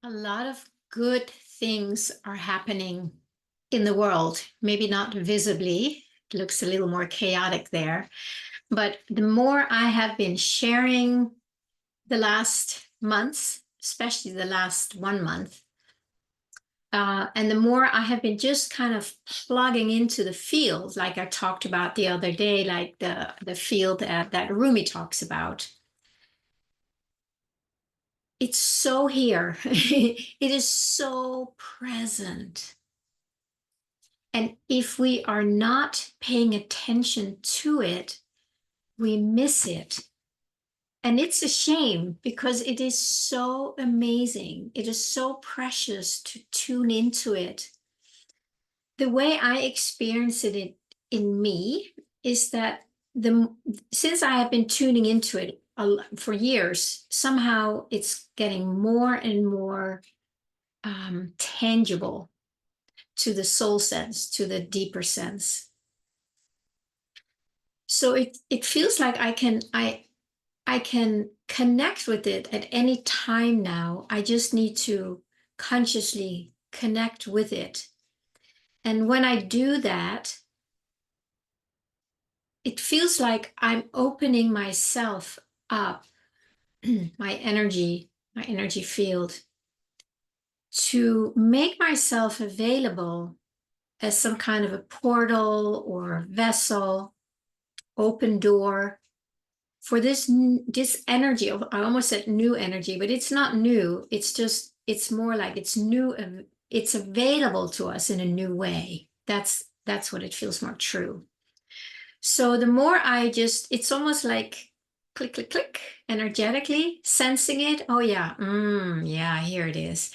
A lot of good things are happening in the world, maybe not visibly. It looks a little more chaotic there. But the more I have been sharing the last months, especially the last 1 month, and the more I have been just kind of plugging into the field, like I talked about the other day, like the field that Rumi talks about. It's so here. It is so present. And if we are not paying attention to it, we miss it. And it's a shame because it is so amazing. It is so precious to tune into it. The way I experience it in me is that since I have been tuning into it for years, somehow it's getting more and more tangible to the soul sense, to the deeper sense. So it feels like I can connect with it at any time now. I just need to consciously connect with it. And when I do that, it feels like I'm opening myself up, my energy field, to make myself available as some kind of a portal or vessel, open door for this energy. I almost said new energy, but it's not new. It's more like it's new. It's available to us in a new way. That's what it feels more true. So the more it's almost like click, click, click, energetically sensing it. Oh yeah, yeah, here it is.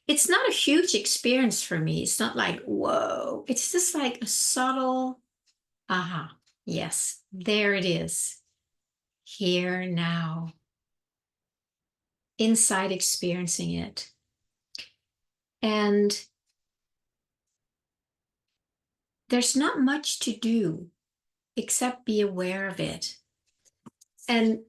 It's not a huge experience for me. It's not like, whoa. It's just like a subtle, aha, yes, there it is. Here now, inside experiencing it. And there's not much to do except be aware of it. And,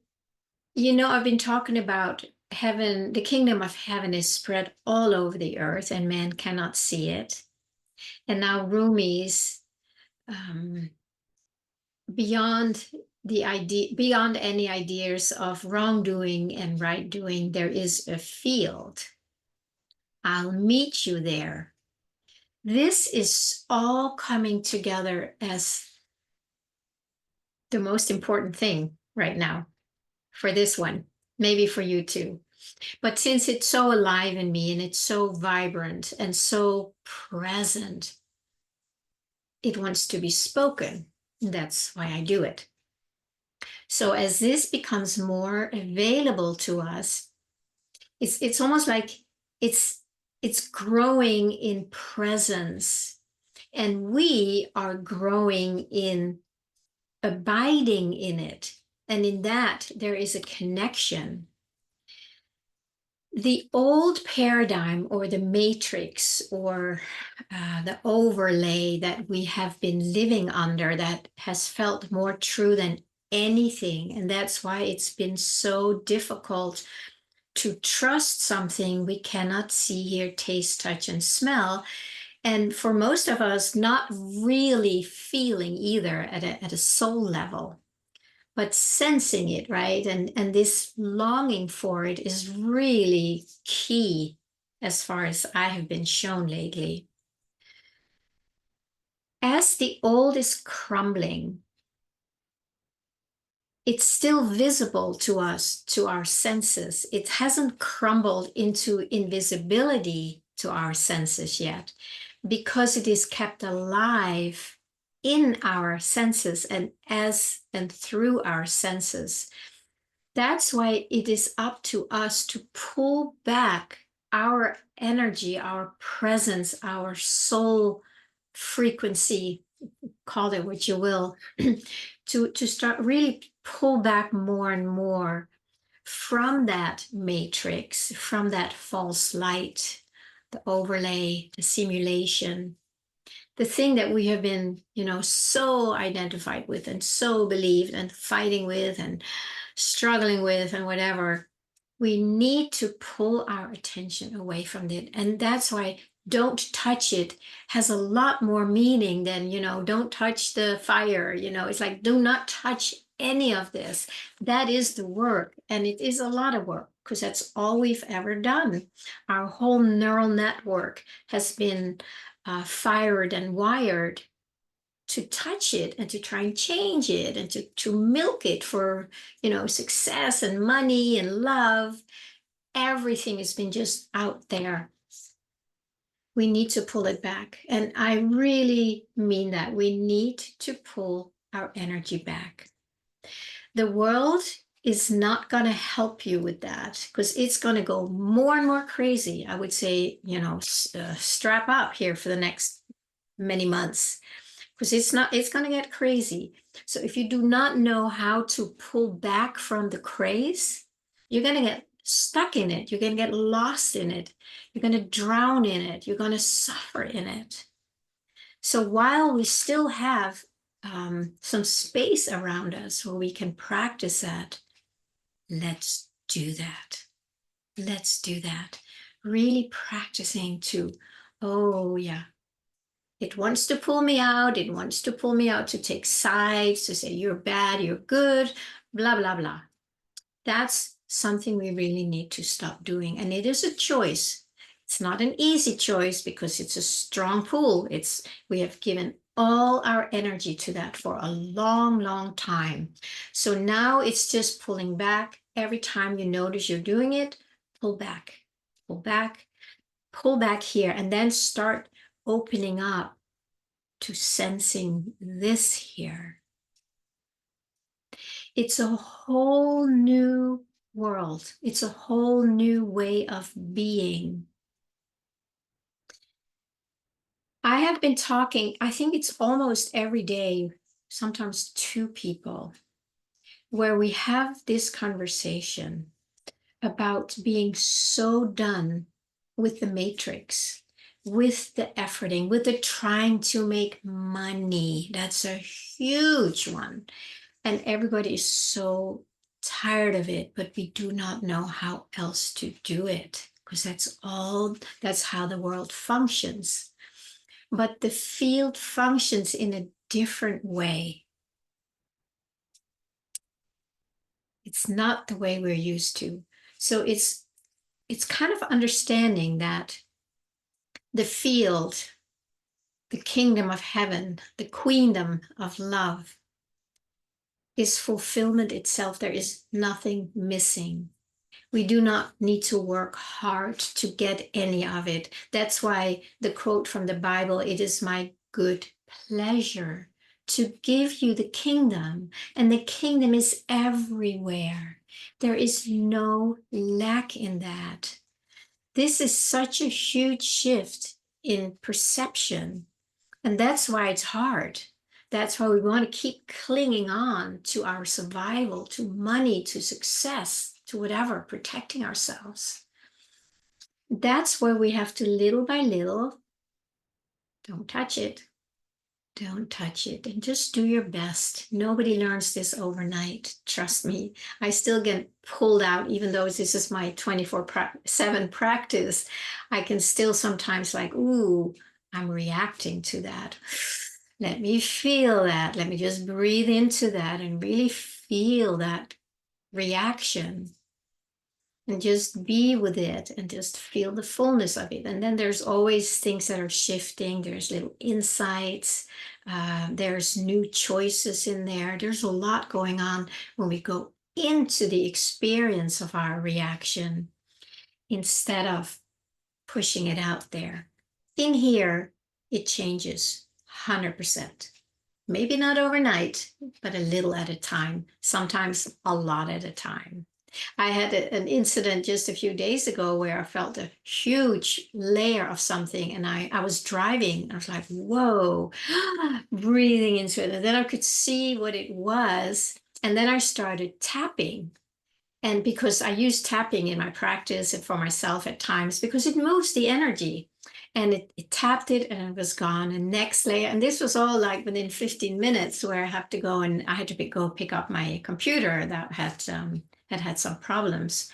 I've been talking about heaven, the kingdom of heaven is spread all over the earth and man cannot see it. And now Rumi's beyond beyond any ideas of wrongdoing and right doing, there is a field. I'll meet you there. This is all coming together as the most important thing right now for this one, maybe for you too. But since it's so alive in me and it's so vibrant and so present, it wants to be spoken. That's why I do it. So as this becomes more available to us, it's almost like it's growing in presence, and we are growing in abiding in it. And in that, there is a connection. The old paradigm or the matrix or the overlay that we have been living under that has felt more true than anything. And that's why it's been so difficult to trust something we cannot see, hear, taste, touch, and smell. And for most of us, not really feeling either at a soul level, but sensing it, right? And this longing for it is really key as far as I have been shown lately. As the old is crumbling, it's still visible to us, to our senses. It hasn't crumbled into invisibility to our senses yet, because it is kept alive in our senses and as and through our senses. That's why it is up to us to pull back our energy, our presence, our soul frequency, call it what you will, to start really pull back more and more from that matrix, from that false light, the overlay, the simulation, the thing that we have been, so identified with and so believed and fighting with and struggling with and whatever. We need to pull our attention away from it. And that's why don't touch it has a lot more meaning than, don't touch the fire. It's like, do not touch any of this. That is the work. And it is a lot of work because that's all we've ever done. Our whole neural network has been fired and wired to touch it and to try and change it and to milk it for, success and money and love. Everything has been just out there. We need to pull it back. And I really mean that. We need to pull our energy back. The world is not going to help you with that because it's going to go more and more crazy. I would say, strap up here for the next many months because it's going to get crazy. So if you do not know how to pull back from the craze, you're going to get stuck in it. You're going to get lost in it. You're going to drown in it. You're going to suffer in it. So while we still have some space around us where we can practice that, let's do that. Let's do that. Really practicing to, oh yeah, it wants to pull me out. It wants to pull me out to take sides, to say you're bad, you're good, blah, blah, blah. That's something we really need to stop doing. And it is a choice. It's not an easy choice because it's a strong pull. We have given all our energy to that for a long, long time. So now it's just pulling back. Every time you notice you're doing it, pull back, pull back, pull back here, and then start opening up to sensing this here. It's a whole new world. It's a whole new way of being. I have been talking, I think it's almost every day, sometimes two people, where we have this conversation about being so done with the matrix, with the efforting, with the trying to make money. That's a huge one. And everybody is so tired of it, but we do not know how else to do it because that's how the world functions. But the field functions in a different way. It's not the way we're used to. So it's kind of understanding that the field, the kingdom of heaven, the queendom of love is fulfillment itself. There is nothing missing. We do not need to work hard to get any of it. That's why the quote from the Bible, it is my good pleasure to give you the kingdom, and the kingdom is everywhere. There is no lack in that. This is such a huge shift in perception, and that's why it's hard. That's why we want to keep clinging on to our survival, to money, to success, to whatever, protecting ourselves. That's where we have to, little by little, don't touch it. Don't touch it and just do your best. Nobody learns this overnight. Trust me. I still get pulled out, even though this is my 24/7 practice. I can still sometimes like, ooh, I'm reacting to that. Let me feel that. Let me just breathe into that and really feel that reaction and just be with it and just feel the fullness of it. And then there's always things that are shifting. There's little insights. There's new choices in there. There's a lot going on when we go into the experience of our reaction instead of pushing it out there. In here, it changes 100%. Maybe not overnight, but a little at a time, sometimes a lot at a time. I had an incident just a few days ago where I felt a huge layer of something, and I was driving. I was like, whoa, breathing into it. And then I could see what it was. And then I started tapping. And because I use tapping in my practice and for myself at times, because it moves the energy. And it tapped it and it was gone. And next layer, and this was all like within 15 minutes where I have to go and I had to go pick up my computer that had some problems.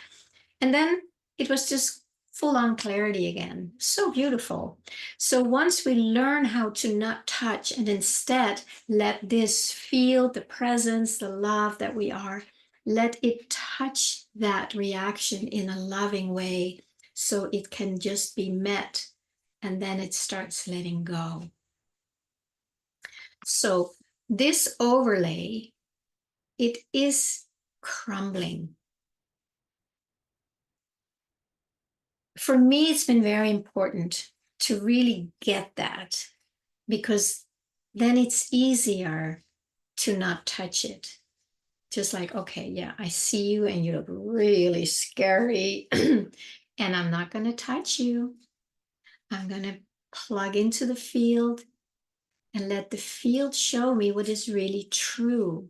And then it was just full on clarity again. So beautiful. So once we learn how to not touch and instead let this feel the presence, the love that we are, let it touch that reaction in a loving way so it can just be met, and then it starts letting go. So this overlay, it is crumbling. For me, it's been very important to really get that, because then it's easier to not touch it. Just like, okay, yeah, I see you and you look really scary, and I'm not going to touch you. I'm going to plug into the field and let the field show me what is really true.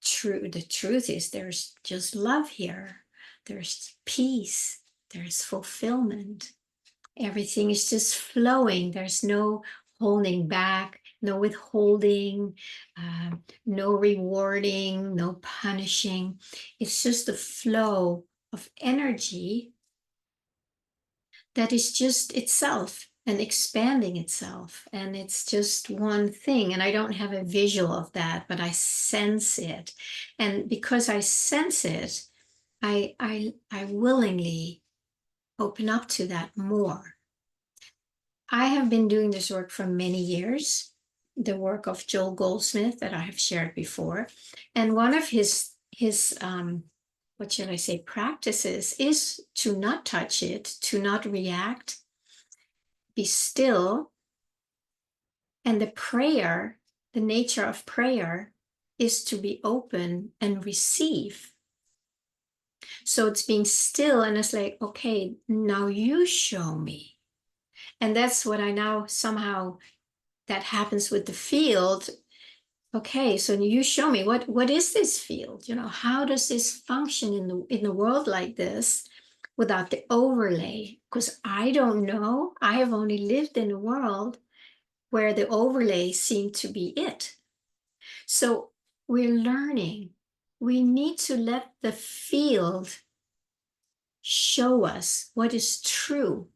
The truth is there's just love here. There's peace. There's fulfillment. Everything is just flowing. There's no holding back, no withholding, no rewarding, no punishing. It's just a flow of energy that is just itself and expanding itself. And it's just one thing. And I don't have a visual of that, but I sense it. And because I sense it, I willingly open up to that more. I have been doing this work for many years, the work of Joel Goldsmith that I have shared before. And one of his what should I say, practices is to not touch it, to not react, be still. And the prayer, the nature of prayer is to be open and receive. So it's being still and it's like, okay, now you show me. And that's what I now somehow, that happens with the field. Okay, so you show me what is this field? You know, how does this function in the world like this without the overlay? Because I don't know. I have only lived in a world where the overlay seemed to be it. So we're learning. We need to let the field show us what is true.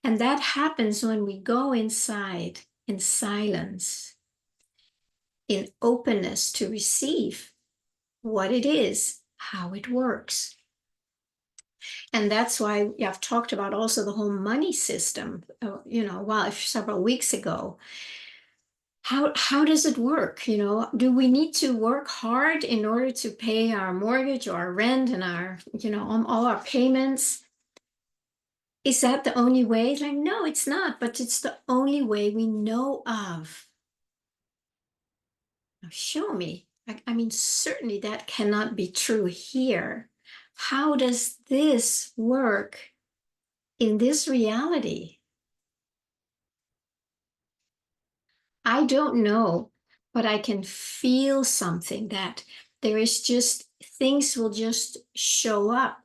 And that happens when we go inside in silence, in openness to receive what it is, how it works. And that's why I've talked about also the whole money system, several weeks ago. How does it work? You know, do we need to work hard in order to pay our mortgage or our rent and our, all our payments? Is that the only way? Like, no, it's not, but it's the only way we know of. Now, show me. I mean, certainly that cannot be true here. How does this work in this reality? I don't know, but I can feel something that there is just, things will just show up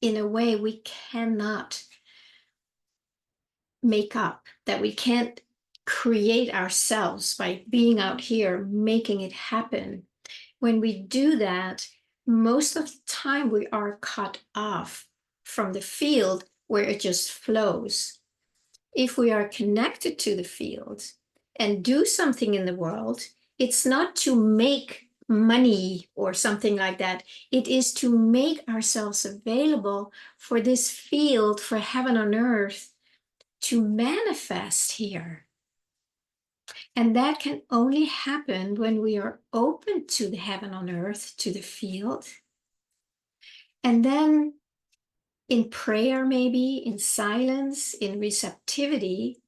in a way we cannot make up, that we can't create ourselves by being out here making it happen. When we do that, most of the time we are cut off from the field where it just flows. If we are connected to the field and do something in the world, it's not to make money or something like that. It is to make ourselves available for this field, for heaven on earth to manifest here. And that can only happen when we are open to the heaven on earth, to the field. And then in prayer, maybe in silence, in receptivity,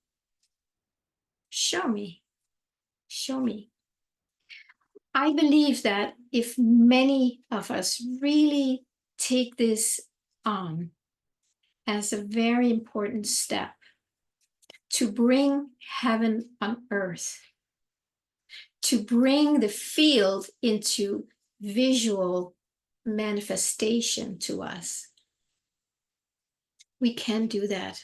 show me, show me. I believe that if many of us really take this on as a very important step to bring heaven on earth, to bring the field into visual manifestation to us, we can do that.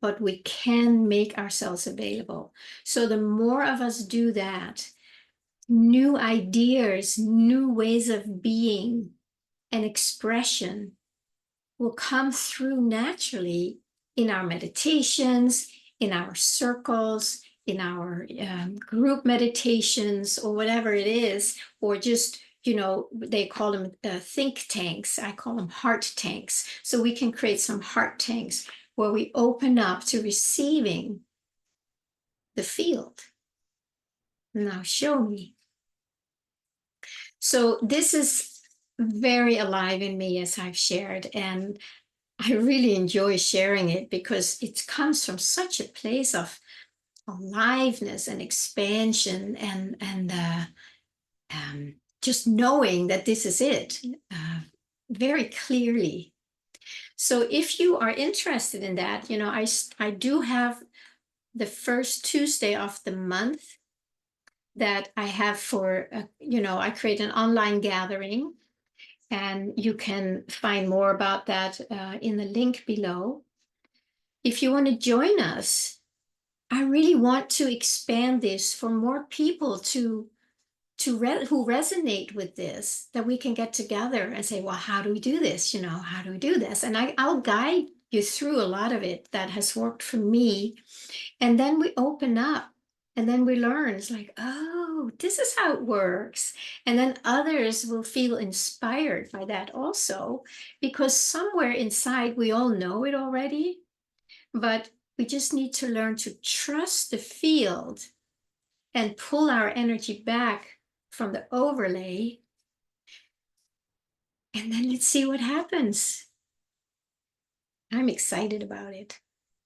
But we can make ourselves available. So the more of us do that, new ideas, new ways of being and expression will come through naturally in our meditations, in our circles, in our group meditations, or whatever it is, or just, they call them think tanks. I call them heart tanks. So we can create some heart tanks where we open up to receiving the field. Now show me. So this is very alive in me, as I've shared, and I really enjoy sharing it because it comes from such a place of aliveness and expansion, and just knowing that this is it very clearly. So if you are interested in that, I do have the first Tuesday of the month that I have for, I create an online gathering, and you can find more about that in the link below. If you want to join us, I really want to expand this for more people who resonate with this, that we can get together and say, well, how do we do this? How do we do this? And I'll guide you through a lot of it that has worked for me. And then we open up and then we learn. It's like, oh, this is how it works. And then others will feel inspired by that also, because somewhere inside we all know it already, but we just need to learn to trust the field and pull our energy back from the overlay. And then let's see what happens. I'm excited about it.